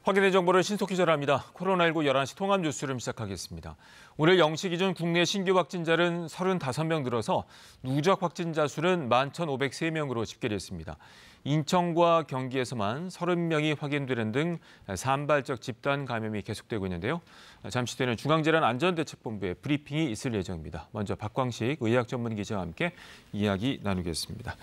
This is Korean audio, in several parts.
확인된 정보를 신속히 전합니다. 코로나19 11시 통합 뉴스를 시작하겠습니다. 오늘 0시 기준 국내 신규 확진자는 35명 늘어서 누적 확진자 수는 11,503명으로 집계됐습니다. 인천과 경기에서만 30명이 확인되는 등 산발적 집단 감염이 계속되고 있는데요. 잠시 뒤에는 중앙재난안전대책본부의 브리핑이 있을 예정입니다. 먼저 박광식 의학 전문 기자와 함께 이야기 나누겠습니다.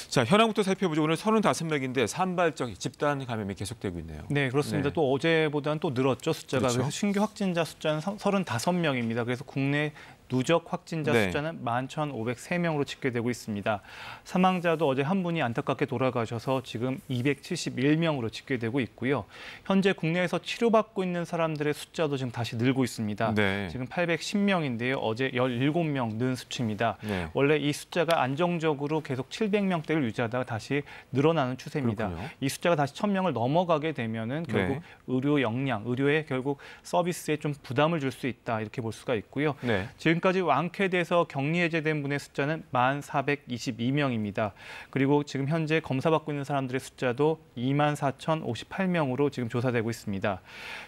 자, 현황부터 살펴보죠. 오늘 35명인데 산발적 집단 감염이 계속되고 있네요. 네, 그렇습니다. 또 어제보다는 또 늘었죠, 숫자가. 그렇죠. 그래서 신규 확진자 숫자는 35명입니다. 그래서 국내 누적 확진자 숫자는 11,503명으로 집계되고 있습니다. 사망자도 어제 한 분이 안타깝게 돌아가셔서 지금 271명으로 집계되고 있고요. 현재 국내에서 치료받고 있는 사람들의 숫자도 지금 다시 늘고 있습니다. 지금 810명인데요. 어제 17명 는 수치입니다. 원래 이 숫자가 안정적으로 계속 700명대를 유지하다가 다시 늘어나는 추세입니다. 그렇군요. 이 숫자가 다시 1,000명을 넘어가게 되면은 결국 의료 역량, 의료에 결국 서비스에 좀 부담을 줄 수 있다 이렇게 볼 수가 있고요. 지금까지 완쾌돼서 격리 해제된 분의 숫자는 14,22명입니다. 그리고 지금 현재 검사받고 있는 사람들의 숫자도 24,058명으로 지금 조사되고 있습니다.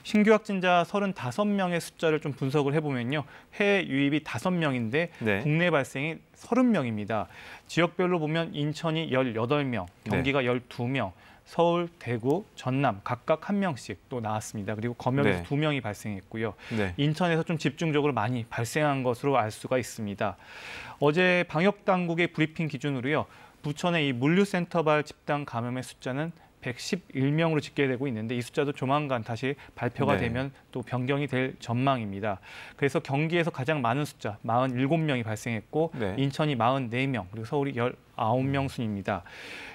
신규 확진자 35명의 숫자를 좀 분석을 해보면요. 해외 유입이 5명인데 국내 발생이 30명입니다. 지역별로 보면 인천이 18명, 경기가 12명, 서울, 대구, 전남 각각 1명씩 또 나왔습니다. 그리고 검역에서 2명이 발생했고요. 인천에서 좀 집중적으로 많이 발생한 것으로 알 수가 있습니다. 어제 방역당국의 브리핑 기준으로요. 부천의 이 물류센터발 집단 감염의 숫자는 111명으로 집계되고 있는데 이 숫자도 조만간 다시 발표가 되면 또 변경이 될 전망입니다. 그래서 경기에서 가장 많은 숫자 47명이 발생했고 인천이 44명 그리고 서울이 19명 순입니다.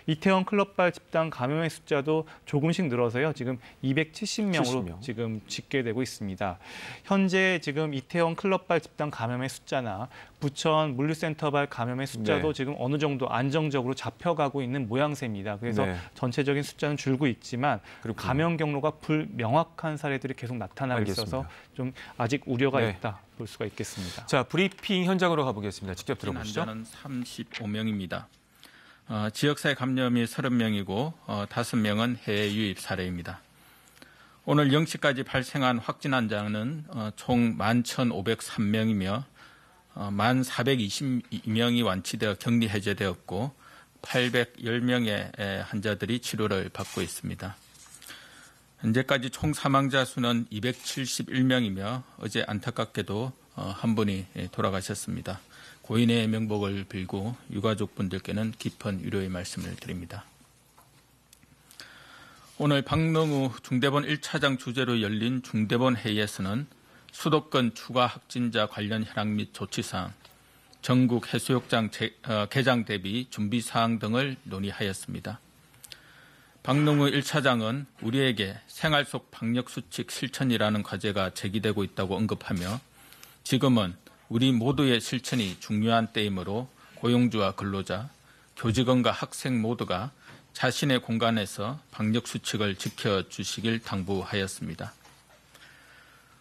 이태원 클럽발 집단 감염의 숫자도 조금씩 늘어서요. 지금 270명으로 지금 집계되고 있습니다. 현재 지금 이태원 클럽발 집단 감염의 숫자나 부천 물류센터발 감염의 숫자도 지금 어느 정도 안정적으로 잡혀가고 있는 모양새입니다. 그래서 전체적인 숫자는 줄고 있지만 감염 경로가 불명확한 사례들이 계속 나타나고 있어서 좀 아직 우려가 있다 볼 수가 있겠습니다. 자, 브리핑 현장으로 가보겠습니다. 직접 들어보시죠. 환자는 35명입니다. 지역사회 감염이 30명이고 5명은 해외 유입 사례입니다. 오늘 0시까지 발생한 확진 환자는 총 11,503명이며 1,422명이 완치되어 격리 해제되었고 810명의 환자들이 치료를 받고 있습니다. 현재까지 총 사망자 수는 271명이며 어제 안타깝게도 한 분이 돌아가셨습니다. 고인의 명복을 빌고 유가족분들께는 깊은 위로의 말씀을 드립니다. 오늘 박능우 중대본 1차장 주재로 열린 중대본 회의에서는 수도권 추가 확진자 관련 현황 및 조치사항, 전국 해수욕장 개장 대비 준비사항 등을 논의하였습니다. 박능우 1차장은 우리에게 생활 속 방역수칙 실천이라는 과제가 제기되고 있다고 언급하며 지금은 우리 모두의 실천이 중요한 때이므로 고용주와 근로자, 교직원과 학생 모두가 자신의 공간에서 방역수칙을 지켜주시길 당부하였습니다.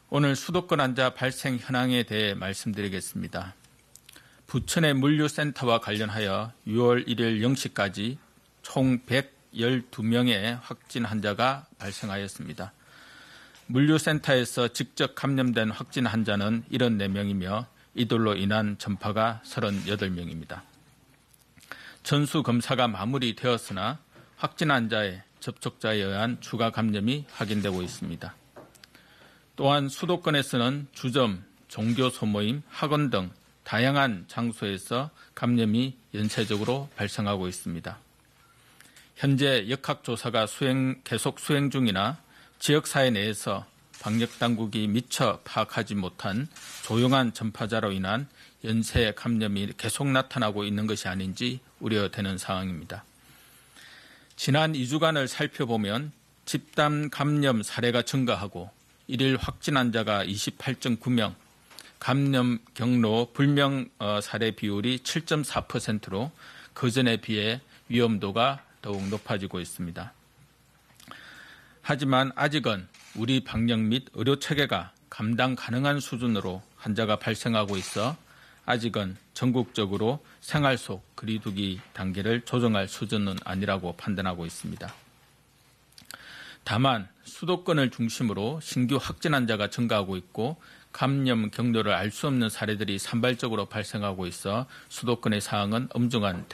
오늘 수도권 환자 발생 현황에 대해 말씀드리겠습니다. 부천의 물류센터와 관련하여 6월 1일 0시까지 총 112명의 확진 환자가 발생하였습니다. 물류센터에서 직접 감염된 확진 환자는 74명이며 이들로 인한 전파가 38명입니다. 전수 검사가 마무리되었으나 확진 환자의 접촉자에 의한 추가 감염이 확인되고 있습니다. 또한 수도권에서는 주점, 종교 소모임, 학원 등 다양한 장소에서 감염이 연쇄적으로 발생하고 있습니다. 현재 역학조사가 계속 수행 중이나 지역사회 내에서 방역당국이 미처 파악하지 못한 조용한 전파자로 인한 연쇄 감염이 계속 나타나고 있는 것이 아닌지 우려되는 상황입니다. 지난 2주간을 살펴보면 집단 감염 사례가 증가하고 일일 확진 환자가 28.9명, 감염 경로 불명 사례 비율이 7.4%로 그전에 비해 위험도가 더욱 높아지고 있습니다. 하지만 아직은 우리 방역 및 의료 체계가 감당 가능한 수준으로 환자가 발생하고 있어 아직은 전국적으로 생활 속 거리두기 단계를 조정할 수준은 아니라고 판단하고 있습니다. 다만 수도권을 중심으로 신규 확진 환자가 증가하고 있고 감염 경로를 알 수 없는 사례들이 산발적으로 발생하고 있어 수도권의 상황은 엄중한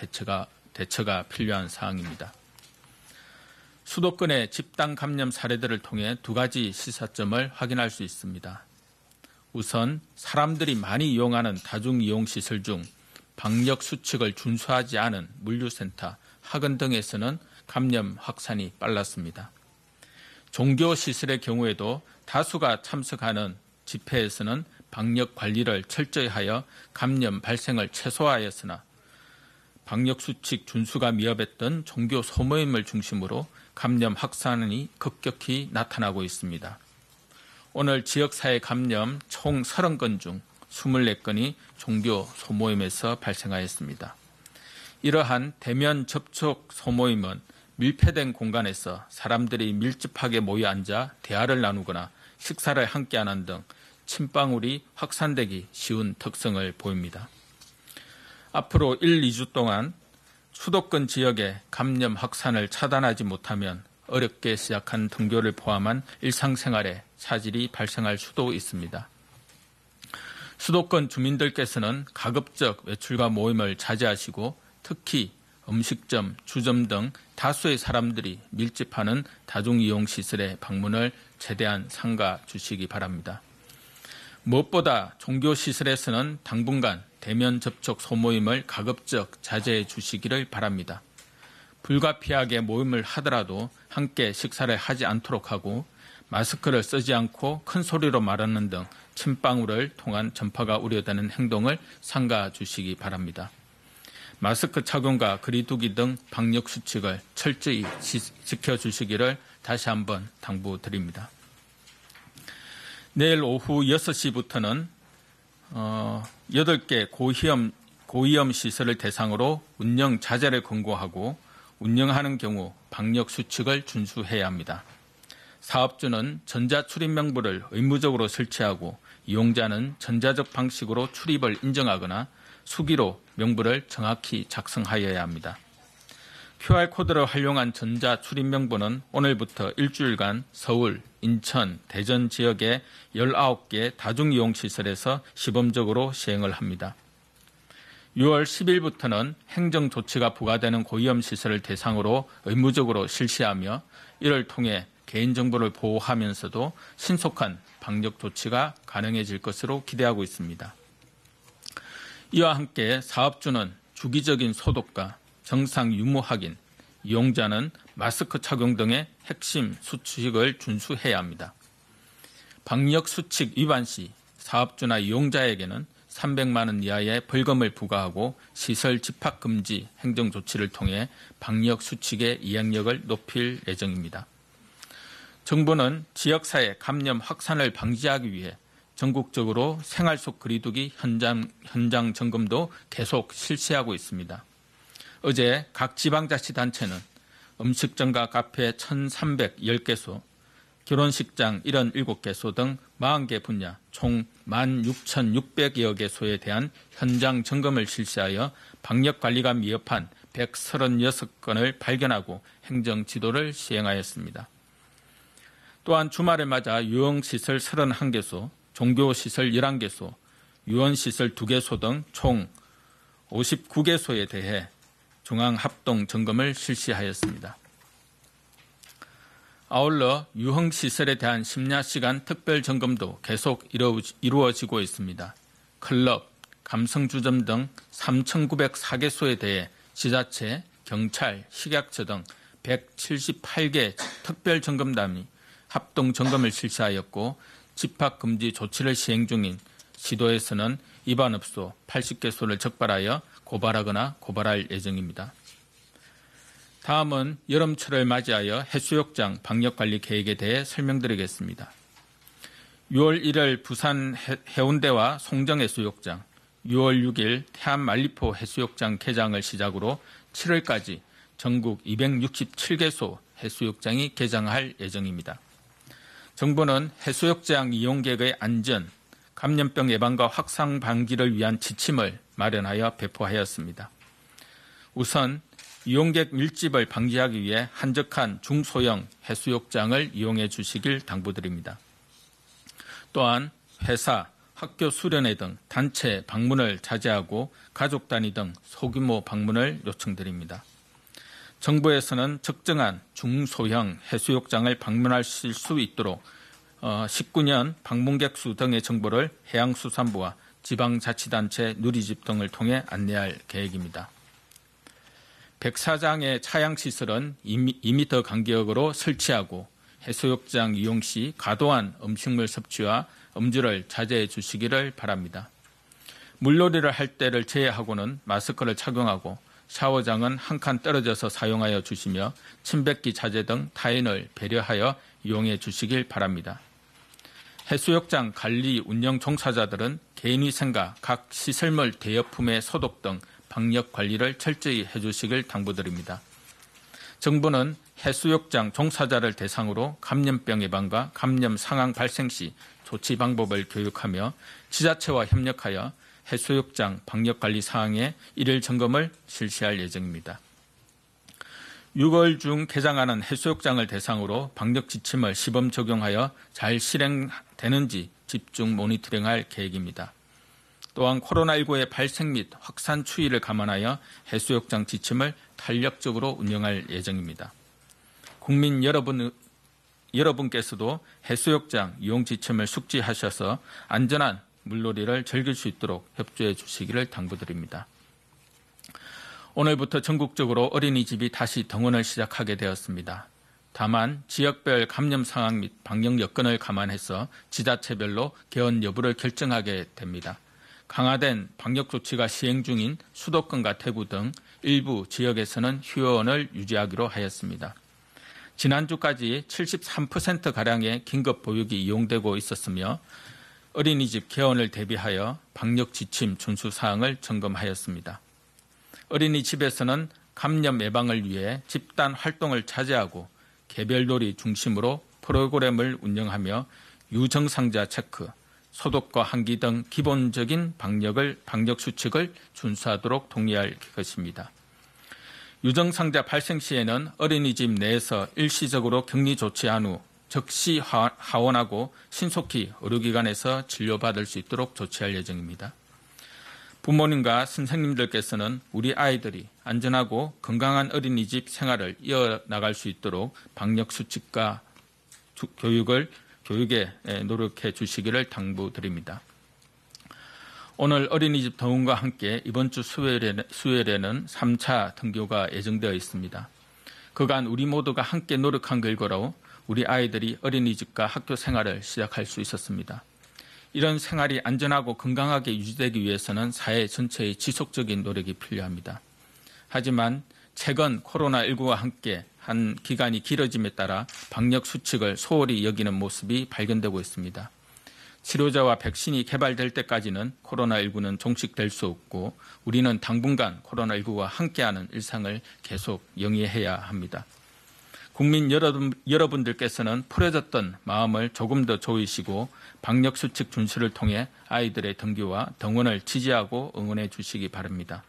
대처가 필요한 사항입니다. 수도권의 집단 감염 사례들을 통해 두 가지 시사점을 확인할 수 있습니다. 우선 사람들이 많이 이용하는 다중이용시설 중 방역 수칙을 준수하지 않은 물류센터, 학원 등에서는 감염 확산이 빨랐습니다. 종교시설의 경우에도 다수가 참석하는 집회에서는 방역 관리를 철저히 하여 감염 발생을 최소화하였으나 방역수칙 준수가 미흡했던 종교 소모임을 중심으로 감염 확산이 급격히 나타나고 있습니다. 오늘 지역사회 감염 총 30건 중 24건이 종교 소모임에서 발생하였습니다. 이러한 대면 접촉 소모임은 밀폐된 공간에서 사람들이 밀집하게 모여 앉아 대화를 나누거나 식사를 함께하는 등 침방울이 확산되기 쉬운 특성을 보입니다. 앞으로 1, 2주 동안 수도권 지역의 감염 확산을 차단하지 못하면 어렵게 시작한 등교를 포함한 일상생활에 차질이 발생할 수도 있습니다. 수도권 주민들께서는 가급적 외출과 모임을 자제하시고 특히 음식점, 주점 등 다수의 사람들이 밀집하는 다중이용시설의 방문을 최대한 삼가 주시기 바랍니다. 무엇보다 종교시설에서는 당분간 대면 접촉 소모임을 가급적 자제해 주시기를 바랍니다. 불가피하게 모임을 하더라도 함께 식사를 하지 않도록 하고 마스크를 쓰지 않고 큰 소리로 말하는 등 침방울을 통한 전파가 우려되는 행동을 삼가 주시기 바랍니다. 마스크 착용과 거리두기 등 방역 수칙을 철저히 지켜주시기를 다시 한번 당부드립니다. 내일 오후 6시부터는 8개 고위험 시설을 대상으로 운영 자제를 권고하고 운영하는 경우 방역 수칙을 준수해야 합니다. 사업주는 전자출입 명부를 의무적으로 설치하고 이용자는 전자적 방식으로 출입을 인정하거나 수기로 명부를 정확히 작성하여야 합니다. QR코드를 활용한 전자출입명부는 오늘부터 일주일간 서울, 인천, 대전 지역의 19개 다중이용시설에서 시범적으로 시행을 합니다. 6월 10일부터는 행정조치가 부과되는 고위험시설을 대상으로 의무적으로 실시하며 이를 통해 개인정보를 보호하면서도 신속한 방역조치가 가능해질 것으로 기대하고 있습니다. 이와 함께 사업주는 주기적인 소독과 정상 유무 확인, 이용자는 마스크 착용 등의 핵심 수칙을 준수해야 합니다. 방역 수칙 위반 시 사업주나 이용자에게는 300만 원 이하의 벌금을 부과하고 시설 집합 금지 행정 조치를 통해 방역 수칙의 이행력을 높일 예정입니다. 정부는 지역사회 감염 확산을 방지하기 위해 전국적으로 생활 속 거리두기 현장 점검도 계속 실시하고 있습니다. 어제 각 지방자치단체는 음식점과 카페 1,310개소, 결혼식장 77개소 등 40개 분야 총 16,600여 개소에 대한 현장 점검을 실시하여 방역관리가 미흡한 136건을 발견하고 행정 지도를 시행하였습니다. 또한 주말을 맞아 유흥시설 31개소, 종교시설 11개소, 유언시설 2개소 등 총 59개소에 대해 중앙합동 점검을 실시하였습니다. 아울러 유흥시설에 대한 심야시간 특별 점검도 계속 이루어지고 있습니다. 클럽, 감성주점 등 3,904개소에 대해 지자체, 경찰, 식약처 등 178개 특별 점검단이 합동 점검을 실시하였고 집합금지 조치를 시행 중인 시도에서는 위반업소 80개소를 적발하여 고발하거나 고발할 예정입니다. 다음은 여름철을 맞이하여 해수욕장 방역관리 계획에 대해 설명드리겠습니다. 6월 1일 부산 해운대와 송정해수욕장, 6월 6일 태안 만리포 해수욕장 개장을 시작으로 7월까지 전국 267개소 해수욕장이 개장할 예정입니다. 정부는 해수욕장 이용객의 안전, 감염병 예방과 확산 방지를 위한 지침을 마련하여 배포하였습니다. 우선 이용객 밀집을 방지하기 위해 한적한 중소형 해수욕장을 이용해 주시길 당부드립니다. 또한 회사, 학교 수련회 등 단체 방문을 자제하고 가족 단위 등 소규모 방문을 요청드립니다. 정부에서는 적정한 중소형 해수욕장을 방문하실 수 있도록 19년 방문객 수 등의 정보를 해양수산부와 지방자치단체, 누리집 등을 통해 안내할 계획입니다. 백사장의 차양시설은 2m 간격으로 설치하고 해수욕장 이용 시 과도한 음식물 섭취와 음주를 자제해 주시기를 바랍니다. 물놀이를 할 때를 제외하고는 마스크를 착용하고 샤워장은 한 칸 떨어져서 사용하여 주시며 침뱉기 자제 등 타인을 배려하여 이용해 주시길 바랍니다. 해수욕장 관리 운영 종사자들은 개인위생과 각 시설물 대여품의 소독 등 방역 관리를 철저히 해주시길 당부드립니다. 정부는 해수욕장 종사자를 대상으로 감염병 예방과 감염 상황 발생 시 조치 방법을 교육하며 지자체와 협력하여 해수욕장 방역관리 사항의 일일 점검을 실시할 예정입니다. 6월 중 개장하는 해수욕장을 대상으로 방역 지침을 시범 적용하여 잘 실행되는지 집중 모니터링할 계획입니다. 또한 코로나19의 발생 및 확산 추이를 감안하여 해수욕장 지침을 탄력적으로 운영할 예정입니다. 국민 여러분께서도 해수욕장 이용 지침을 숙지하셔서 안전한 물놀이를 즐길 수 있도록 협조해 주시기를 당부드립니다. 오늘부터 전국적으로 어린이집이 다시 등원을 시작하게 되었습니다. 다만 지역별 감염 상황 및 방역 여건을 감안해서 지자체별로 개원 여부를 결정하게 됩니다. 강화된 방역 조치가 시행 중인 수도권과 대구 등 일부 지역에서는 휴원을 유지하기로 하였습니다. 지난주까지 73%가량의 긴급 보육이 이용되고 있었으며 어린이집 개원을 대비하여 방역 지침 준수 사항을 점검하였습니다. 어린이집에서는 감염 예방을 위해 집단 활동을 자제하고 개별놀이 중심으로 프로그램을 운영하며 유정상자 체크, 소독과 환기 등 기본적인 방역 수칙을 준수하도록 동의할 것입니다. 유정상자 발생 시에는 어린이집 내에서 일시적으로 격리 조치한 후 즉시 하원하고 신속히 의료기관에서 진료받을 수 있도록 조치할 예정입니다. 부모님과 선생님들께서는 우리 아이들이 안전하고 건강한 어린이집 생활을 이어나갈 수 있도록 방역 수칙과 교육에 노력해 주시기를 당부드립니다. 오늘 어린이집 등원과 함께 이번 주 수요일에는 3차 등교가 예정되어 있습니다. 그간 우리 모두가 함께 노력한 결과로 우리 아이들이 어린이집과 학교 생활을 시작할 수 있었습니다. 이런 생활이 안전하고 건강하게 유지되기 위해서는 사회 전체의 지속적인 노력이 필요합니다. 하지만 최근 코로나19와 함께 한 기간이 길어짐에 따라 방역 수칙을 소홀히 여기는 모습이 발견되고 있습니다. 치료제와 백신이 개발될 때까지는 코로나19는 종식될 수 없고 우리는 당분간 코로나19와 함께하는 일상을 계속 영위해야 합니다. 국민 여러분들께서는 풀어졌던 마음을 조금 더 조이시고 방역수칙 준수를 통해 아이들의 등교와 등원을 지지하고 응원해 주시기 바랍니다.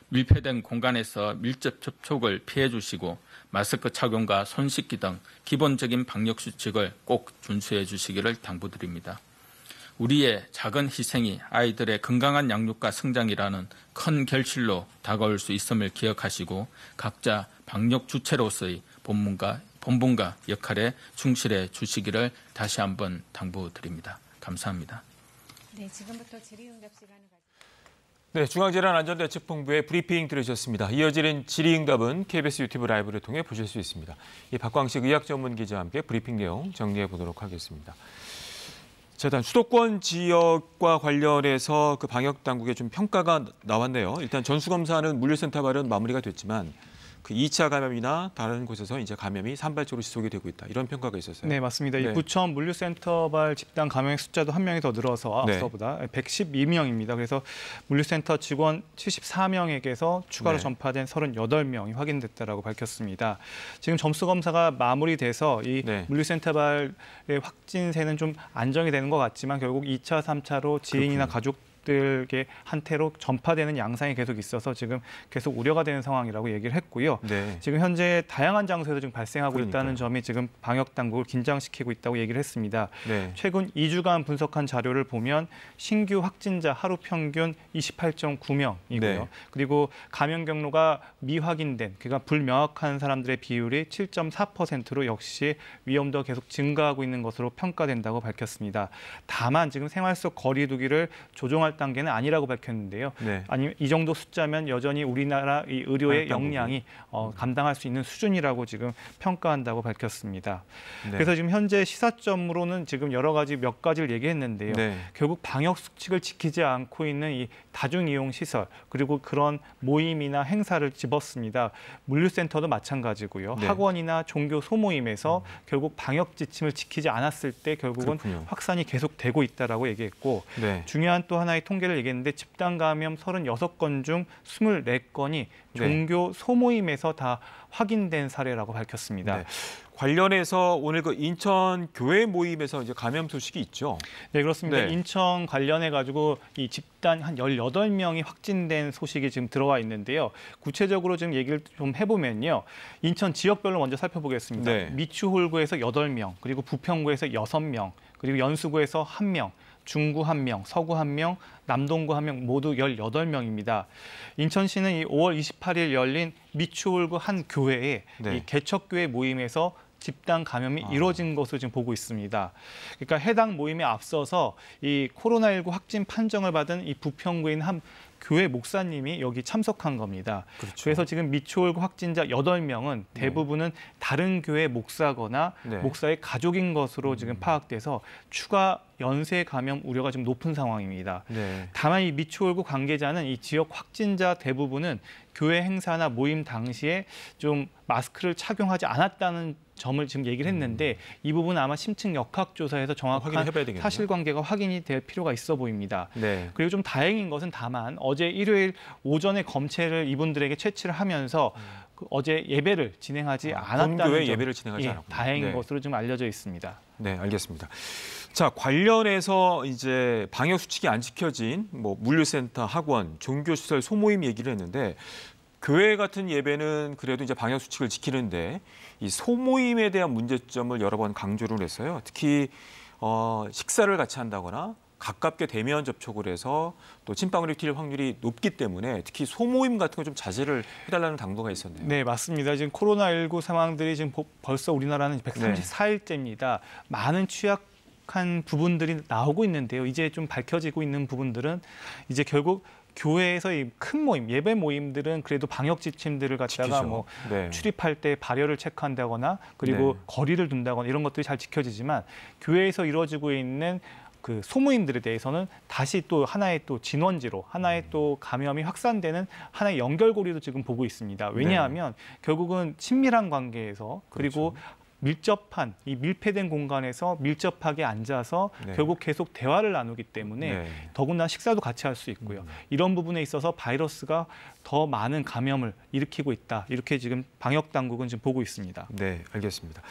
밀폐된 공간에서 밀접 접촉을 피해 주시고 마스크 착용과 손 씻기 등 기본적인 방역수칙을 꼭 준수해 주시기를 당부드립니다. 우리의 작은 희생이 아이들의 건강한 양육과 성장이라는 큰 결실로 다가올 수 있음을 기억하시고 각자 방역 주체로서의 본분과 역할에 충실해 주시기를 다시 한번 당부드립니다. 감사합니다. 네, 지금부터 질의응답 시간을 가집니다. 네, 중앙재난안전대책본부의 브리핑 들으셨습니다. 이어지는 질의응답은 KBS 유튜브 라이브를 통해 보실 수 있습니다. 박광식 의학전문기자와 함께 브리핑 내용 정리해 보도록 하겠습니다. 자, 일단 수도권 지역과 관련해서 그 방역 당국의 좀 평가가 나왔네요. 일단 전수검사는 물류센터 발은 마무리가 됐지만 그 2차 감염이나 다른 곳에서 이제 감염이 산발적으로 지속이 되고 있다. 이런 평가가 있었어요. 네, 맞습니다. 네. 이 부천 물류센터발 집단 감염 숫자도 한 명이 더 늘어서 네. 앞서보다 112명입니다. 그래서 물류센터 직원 74명에게서 추가로 네. 전파된 38명이 확인됐다라고 밝혔습니다. 지금 점수 검사가 마무리돼서 이 네. 물류센터발의 확진세는 좀 안정이 되는 것 같지만 결국 2차, 3차로 지인이나 그렇군요. 가족 가족들에게 한테로 전파되는 양상이 계속 있어서 지금 계속 우려가 되는 상황이라고 얘기를 했고요. 네. 지금 현재 다양한 장소에서 지금 발생하고 그러니까요. 있다는 점이 지금 방역 당국을 긴장시키고 있다고 얘기를 했습니다. 네. 최근 2주간 분석한 자료를 보면 신규 확진자 하루 평균 28.9명이고요. 네. 그리고 감염 경로가 미확인된, 그러니까 불명확한 사람들의 비율이 7.4%로 역시 위험도가 계속 증가하고 있는 것으로 평가된다고 밝혔습니다. 다만 지금 생활 속 거리 두기를 조정할 단계는 아니라고 밝혔는데요. 네. 아니 이 정도 숫자면 여전히 우리나라 이 의료의 방역 역량이 감당할 수 있는 수준이라고 지금 평가한다고 밝혔습니다. 네. 그래서 지금 현재 시사점으로는 지금 여러 가지 몇 가지를 얘기했는데요. 네. 결국 방역 수칙을 지키지 않고 있는 이 다중이용 시설 그리고 그런 모임이나 행사를 집었습니다. 물류센터도 마찬가지고요. 네. 학원이나 종교 소모임에서 결국 방역 지침을 지키지 않았을 때 결국은 그렇군요. 확산이 계속되고 있다라고 얘기했고 네. 중요한 또 하나의 통계를 얘기했는데 집단 감염 36건 중 24건이 종교 소모임에서 다 확인된 사례라고 밝혔습니다. 네. 관련해서 오늘 그 인천 교회 모임에서 이제 감염 소식이 있죠. 네, 그렇습니다. 네. 인천 관련해 가지고 이 집단 한 18명이 확진된 소식이 지금 들어와 있는데요. 구체적으로 지금 얘기를 좀 해보면요. 인천 지역별로 먼저 살펴보겠습니다. 네. 미추홀구에서 8명, 그리고 부평구에서 6명, 그리고 연수구에서 1명, 중구 1명, 서구 1명, 남동구 1명 모두 18명입니다. 인천시는 이 5월 28일 열린 미추홀구 한 교회에 네. 이 개척교회 모임에서 집단 감염이 이루어진 것으로 지금 보고 있습니다. 그러니까 해당 모임에 앞서서 이 코로나19 확진 판정을 받은 이 부평구인 한 교회 목사님이 여기 참석한 겁니다. 그렇죠. 그래서 지금 미추홀구 확진자 8명은 대부분은 다른 교회 목사거나 네. 목사의 가족인 것으로 지금 파악돼서 추가 연쇄 감염 우려가 지금 높은 상황입니다. 네. 다만 이 미추홀구 관계자는 이 지역 확진자 대부분은 교회 행사나 모임 당시에 좀 마스크를 착용하지 않았다는 점을 지금 얘기를 했는데 이 부분은 아마 심층 역학조사에서 정확한 확인해봐야 되겠네요. 사실관계가 확인이 될 필요가 있어 보입니다. 네. 그리고 좀 다행인 것은 다만 어제 일요일 오전에 검체를 이분들에게 채취를 하면서 그 어제 예배를 진행하지 않았다는 본교회 점, 예배를 진행하지 않았군요. 다행인 네. 것으로 좀 알려져 있습니다. 네, 알겠습니다. 자, 관련해서 이제 방역 수칙이 안 지켜진 뭐 물류센터, 학원, 종교시설 소모임 얘기를 했는데 교회 같은 예배는 그래도 이제 방역 수칙을 지키는데 이 소모임에 대한 문제점을 여러 번 강조를 했어요. 특히 식사를 같이 한다거나 가깝게 대면 접촉을 해서 또 침방울이 튈 확률이 높기 때문에 특히 소모임 같은 거 좀 자제를 해달라는 당부가 있었네요. 네, 맞습니다. 지금 코로나19 상황들이 지금 벌써 우리나라는 134일째입니다. 많은 취약한 부분들이 나오고 있는데요. 이제 좀 밝혀지고 있는 부분들은 이제 결국 교회에서 이 큰 모임, 예배 모임들은 그래도 방역 지침들을 갖다가 지키죠. 뭐 네. 출입할 때 발열을 체크한다거나 그리고 네. 거리를 둔다거나 이런 것들이 잘 지켜지지만 교회에서 이루어지고 있는 그 소모임들에 대해서는 다시 또 하나의 또 진원지로 하나의 또 감염이 확산되는 하나의 연결고리도 지금 보고 있습니다. 왜냐하면 결국은 친밀한 관계에서 그리고 밀접한 이 밀폐된 공간에서 밀접하게 앉아서 네. 결국 계속 대화를 나누기 때문에 네. 더군다나 식사도 같이 할 수 있고요. 이런 부분에 있어서 바이러스가 더 많은 감염을 일으키고 있다. 이렇게 지금 방역 당국은 지금 보고 있습니다. 네, 알겠습니다.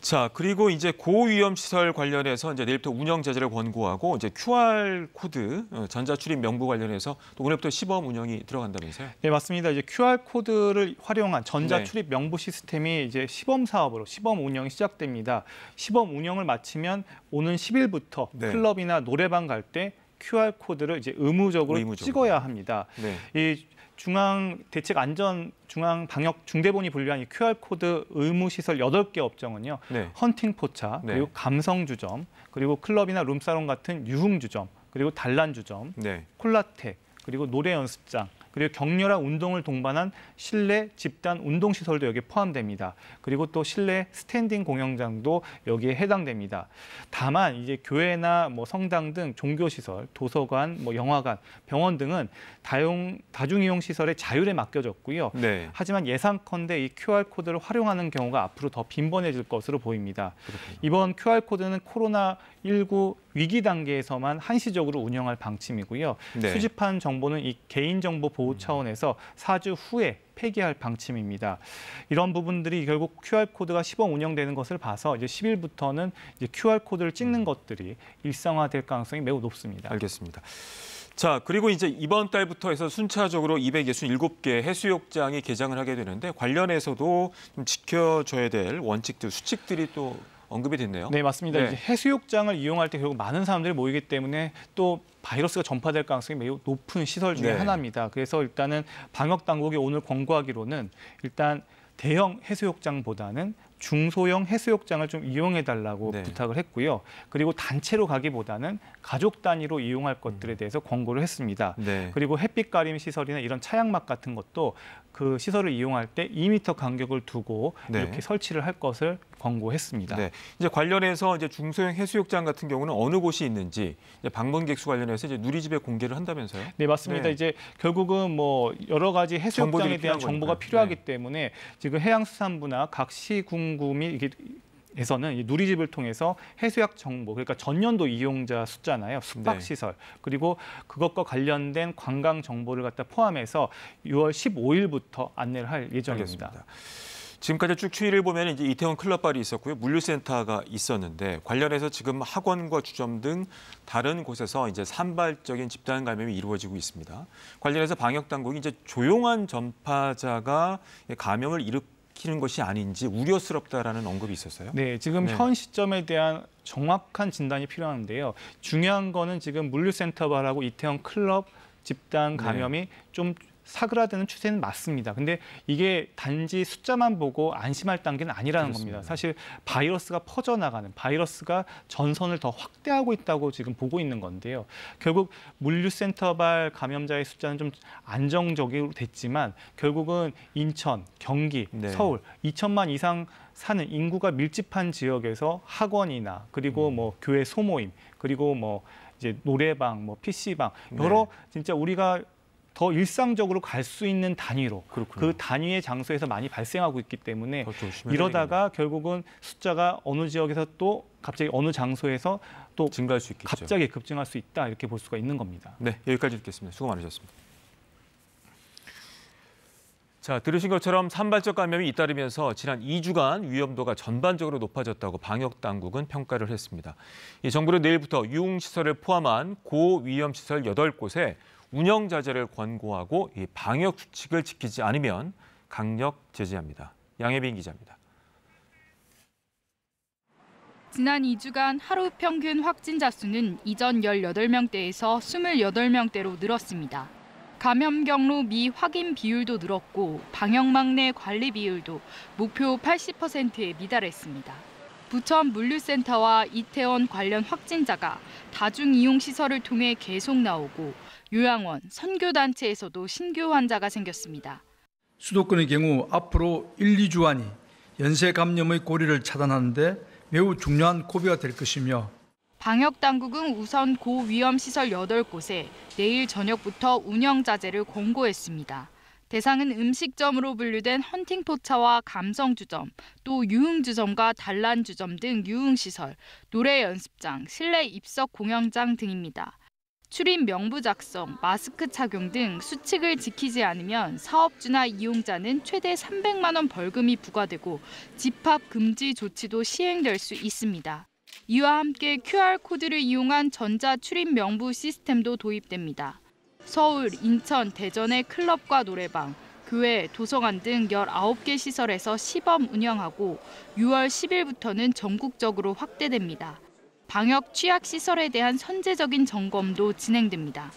자, 그리고 이제 고위험 시설 관련해서 이제 내일부터 운영 제재를 권고하고 이제 QR 코드 전자 출입 명부 관련해서 또 오늘부터 시범 운영이 들어간다면서요? 네, 맞습니다. 이제 QR 코드를 활용한 전자 네. 출입 명부 시스템이 이제 시범 사업으로 시범 운영이 시작됩니다. 시범 운영을 마치면 오는 10일부터 네. 클럽이나 노래방 갈 때 QR 코드를 이제 의무적으로 찍어야 합니다. 네. 이 중앙방역중대본이 분류한 이 QR코드 의무시설 8개 업종은요. 네. 헌팅포차, 네. 그리고 감성주점, 그리고 클럽이나 룸사롱 같은 유흥주점, 그리고 단란주점, 네. 콜라텍, 그리고 노래연습장, 그리고 격렬한 운동을 동반한 실내 집단 운동시설도 여기에 포함됩니다. 그리고 또 실내 스탠딩 공연장도 여기에 해당됩니다. 다만 이제 교회나 뭐 성당 등 종교시설, 도서관, 뭐 영화관, 병원 등은 다중이용 시설의 자율에 맡겨졌고요. 네. 하지만 예상컨대 이 QR코드를 활용하는 경우가 앞으로 더 빈번해질 것으로 보입니다. 그렇군요. 이번 QR코드는 코로나19 위기 단계에서만 한시적으로 운영할 방침이고요. 네. 수집한 정보는 이 개인정보 보호 차원에서 4주 후에 폐기할 방침입니다. 이런 부분들이 결국 QR코드가 시범 운영되는 것을 봐서 이제 10일부터는 이제 QR코드를 찍는 것들이 일상화될 가능성이 매우 높습니다. 알겠습니다. 자, 그리고 이제 이번 달부터 해서 순차적으로 267개 해수욕장이 개장을 하게 되는데 관련해서도 좀 지켜줘야 될 원칙들, 수칙들이 또 언급이 됐네요. 네, 맞습니다. 네. 이제 해수욕장을 이용할 때 결국 많은 사람들이 모이기 때문에 또 바이러스가 전파될 가능성이 매우 높은 시설 중에 네. 하나입니다. 그래서 일단은 방역 당국이 오늘 권고하기로는 일단 대형 해수욕장보다는 중소형 해수욕장을 좀 이용해 달라고 네. 부탁을 했고요. 그리고 단체로 가기보다는 가족 단위로 이용할 것들에 대해서 권고를 했습니다. 네. 그리고 햇빛 가림 시설이나 이런 차양막 같은 것도 그 시설을 이용할 때 2m 간격을 두고 네. 이렇게 설치를 할 것을 권고했습니다. 네. 이제 관련해서 이제 중소형 해수욕장 같은 경우는 어느 곳이 있는지 이제 방문객 수 관련해서 이제 누리집에 공개를 한다면서요? 네, 맞습니다. 네. 이제 결국은 뭐 여러 가지 해수욕장에 정보들이 대한 필요한 정보가 거니까요. 필요하기 네. 때문에 지금 해양수산부나 각 시군구미 이게 에서는 이 누리집을 통해서 해수약 정보, 그러니까 전년도 이용자 숫자나요, 숙박시설, 그리고 그것과 관련된 관광 정보를 갖다 포함해서 6월 15일부터 안내를 할 예정입니다. 알겠습니다. 지금까지 쭉 추이를 보면 이제 이태원 클럽발이 있었고요, 물류센터가 있었는데 관련해서 지금 학원과 주점 등 다른 곳에서 이제 산발적인 집단 감염이 이루어지고 있습니다. 관련해서 방역 당국이 이제 조용한 전파자가 감염을 일으키는 것이 아닌지 우려스럽다라는 언급이 있었어요. 네, 지금 네. 현 시점에 대한 정확한 진단이 필요한데요. 중요한 거는 지금 물류센터발하고 이태원 클럽 집단 감염이 좀 사그라드는 추세는 맞습니다. 근데 이게 단지 숫자만 보고 안심할 단계는 아니라는 그렇습니다. 겁니다. 사실 바이러스가 퍼져나가는, 바이러스가 전선을 더 확대하고 있다고 지금 보고 있는 건데요. 결국 물류센터발 감염자의 숫자는 좀 안정적으로 됐지만 결국은 인천, 경기, 네. 서울 2천만 이상 사는 인구가 밀집한 지역에서 학원이나 그리고 뭐 교회 소모임, 그리고 뭐 이제 노래방, 뭐 PC방 여러 진짜 우리가 더 일상적으로 갈 수 있는 단위로 그렇군요. 그 단위의 장소에서 많이 발생하고 있기 때문에 더 조심해야 이러다가 결국은 숫자가 어느 지역에서 또 갑자기 어느 장소에서 또 증가할 수 있겠죠. 갑자기 급증할 수 있다 이렇게 볼 수가 있는 겁니다. 네, 여기까지 듣겠습니다. 수고 많으셨습니다. 자, 들으신 것처럼 산발적 감염이 잇따르면서 지난 2주간 위험도가 전반적으로 높아졌다고 방역 당국은 평가를 했습니다. 이 정부는 내일부터 유흥시설을 포함한 고위험시설 8곳에 운영 자제를 권고하고 이 방역 수칙을 지키지 않으면 강력 제재합니다. 양혜빈 기자입니다. 지난 2주간 하루 평균 확진자 수는 이전 18명대에서 28명대로 늘었습니다. 감염 경로 미확인 비율도 늘었고 방역망 내 관리 비율도 목표 80%에 미달했습니다. 부천 물류센터와 이태원 관련 확진자가 다중이용시설을 통해 계속 나오고 요양원, 선교단체에서도 신규 환자가 생겼습니다. 수도권의 경우 앞으로 1, 2주 안이 연쇄 감염의 고리를 차단하는 데 매우 중요한 고비가 될 것이며 방역 당국은 우선 고위험 시설 8곳에 내일 저녁부터 운영 자제를 권고했습니다. 대상은 음식점으로 분류된 헌팅포차와 감성주점, 또 유흥주점과 단란주점 등 유흥시설, 노래 연습장, 실내 입석 공연장 등입니다. 출입 명부 작성, 마스크 착용 등 수칙을 지키지 않으면 사업주나 이용자는 최대 300만 원 벌금이 부과되고 집합 금지 조치도 시행될 수 있습니다. 이와 함께 QR코드를 이용한 전자 출입 명부 시스템도 도입됩니다. 서울, 인천, 대전의 클럽과 노래방, 교회, 도서관 등 19개 시설에서 시범 운영하고 6월 10일부터는 전국적으로 확대됩니다. 방역 취약 시설에 대한 선제적인 점검도 진행됩니다.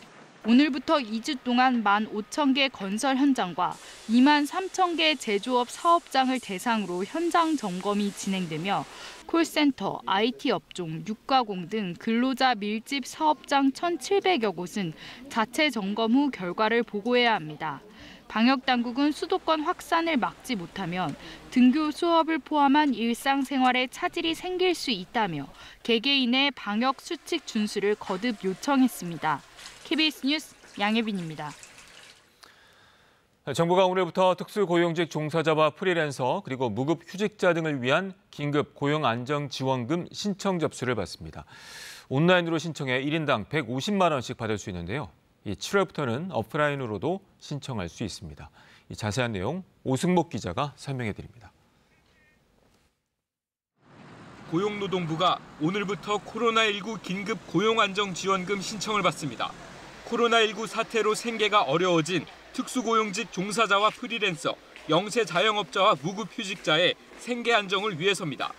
오늘부터 2주 동안 15,000개 건설 현장과 23,000개 제조업 사업장을 대상으로 현장 점검이 진행되며 콜센터, IT 업종, 육가공 등 근로자 밀집 사업장 1,700여 곳은 자체 점검 후 결과를 보고해야 합니다. 방역 당국은 수도권 확산을 막지 못하면 등교 수업을 포함한 일상생활에 차질이 생길 수 있다며 개개인의 방역 수칙 준수를 거듭 요청했습니다. KBS 뉴스 양혜빈입니다. 정부가 오늘부터 특수고용직 종사자와 프리랜서 그리고 무급 휴직자 등을 위한 긴급 고용안정지원금 신청 접수를 받습니다. 온라인으로 신청해 1인당 150만 원씩 받을 수 있는데요. 7월부터는 오프라인으로도 신청할 수 있습니다. 이 자세한 내용 오승목 기자가 설명해 드립니다. 고용노동부가 오늘부터 코로나19 긴급 고용안정지원금 신청을 받습니다. 코로나19 사태로 생계가 어려워진 특수고용직 종사자와 프리랜서, 영세 자영업자와 무급휴직자의 생계 안정을 위해서입니다.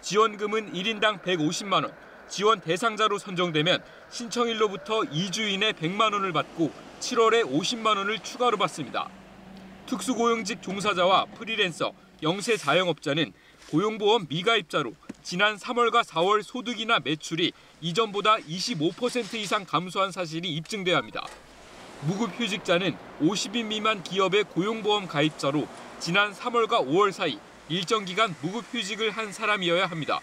지원금은 1인당 150만 원, 지원 대상자로 선정되면 신청일로부터 2주 이내 100만 원을 받고 7월에 50만 원을 추가로 받습니다. 특수고용직 종사자와 프리랜서, 영세 자영업자는 고용보험 미가입자로 지난 3월과 4월 소득이나 매출이 이전보다 25% 이상 감소한 사실이 입증돼야 합니다. 무급휴직자는 50인 미만 기업의 고용보험 가입자로 지난 3월과 5월 사이 일정 기간 무급휴직을 한 사람이어야 합니다.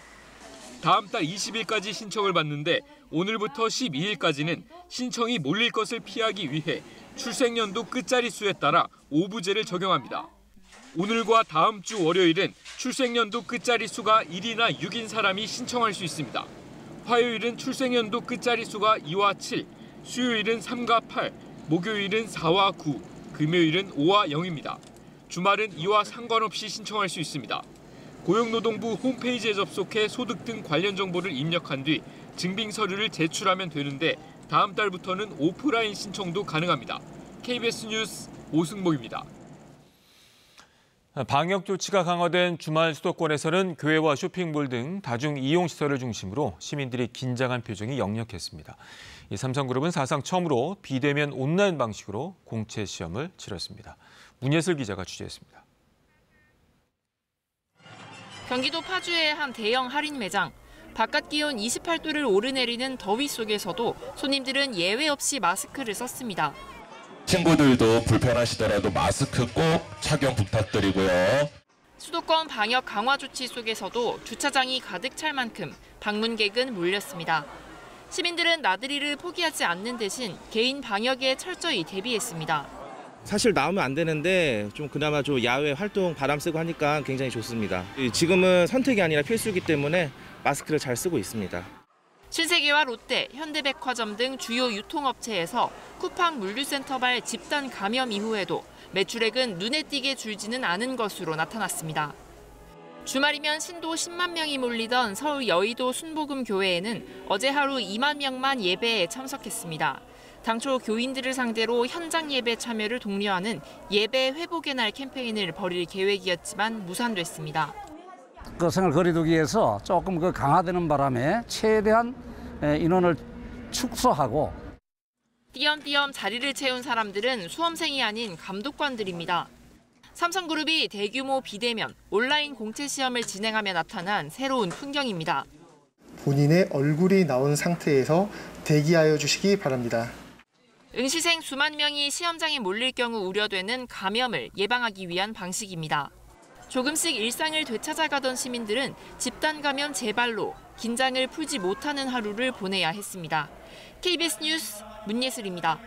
다음 달 20일까지 신청을 받는데 오늘부터 12일까지는 신청이 몰릴 것을 피하기 위해 출생연도 끝자리 수에 따라 5부제를 적용합니다. 오늘과 다음 주 월요일은 출생연도 끝자리 수가 1이나 6인 사람이 신청할 수 있습니다. 화요일은 출생연도 끝자리 수가 2와 7, 수요일은 3과 8, 목요일은 4와 9, 금요일은 5와 0입니다. 주말은 이와 상관없이 신청할 수 있습니다. 고용노동부 홈페이지에 접속해 소득 등 관련 정보를 입력한 뒤 증빙 서류를 제출하면 되는데 다음 달부터는 오프라인 신청도 가능합니다. KBS 뉴스 오승모입니다. 방역 조치가 강화된 주말 수도권에서는 교회와 쇼핑몰 등 다중 이용시설을 중심으로 시민들이 긴장한 표정이 역력했습니다. 이 삼성그룹은 사상 처음으로 비대면 온라인 방식으로 공채 시험을 치렀습니다. 문예슬 기자가 취재했습니다. 경기도 파주의 한 대형 할인 매장. 바깥 기온 28도를 오르내리는 더위 속에서도 손님들은 예외 없이 마스크를 썼습니다. 친구들도 불편하시더라도 마스크 꼭 착용 부탁드리고요. 수도권 방역 강화 조치 속에서도 주차장이 가득 찰 만큼 방문객은 몰렸습니다. 시민들은 나들이를 포기하지 않는 대신 개인 방역에 철저히 대비했습니다. 사실 나오면 안 되는데 좀 그나마 좀 야외 활동 바람 쐬고 하니까 굉장히 좋습니다. 지금은 선택이 아니라 필수이기 때문에 마스크를 잘 쓰고 있습니다. 신세계와 롯데, 현대백화점 등 주요 유통업체에서 쿠팡 물류센터발 집단 감염 이후에도 매출액은 눈에 띄게 줄지는 않은 것으로 나타났습니다. 주말이면 신도 10만 명이 몰리던 서울 여의도 순복음 교회에는 어제 하루 2만 명만 예배에 참석했습니다. 당초 교인들을 상대로 현장 예배 참여를 독려하는 예배 회복의 날 캠페인을 벌일 계획이었지만 무산됐습니다. 생을 거리두기 위해서 조금 강화되는 바람에 최대한 인원을 축소하고 띄엄띄엄 자리를 채운 사람들은 수험생이 아닌 감독관들입니다. 삼성그룹이 대규모 비대면 온라인 공채 시험을 진행하며 나타난 새로운 풍경입니다. 본인의 얼굴이 나온 상태에서 대기하여 주시기 바랍니다. 응시생 수만 명이 시험장에 몰릴 경우 우려되는 감염을 예방하기 위한 방식입니다. 조금씩 일상을 되찾아가던 시민들은 집단 감염 재발로 긴장을 풀지 못하는 하루를 보내야 했습니다. KBS 뉴스 문예슬입니다.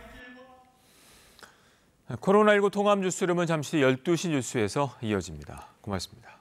코로나19 통합 뉴스룸은 잠시 12시 뉴스에서 이어집니다. 고맙습니다.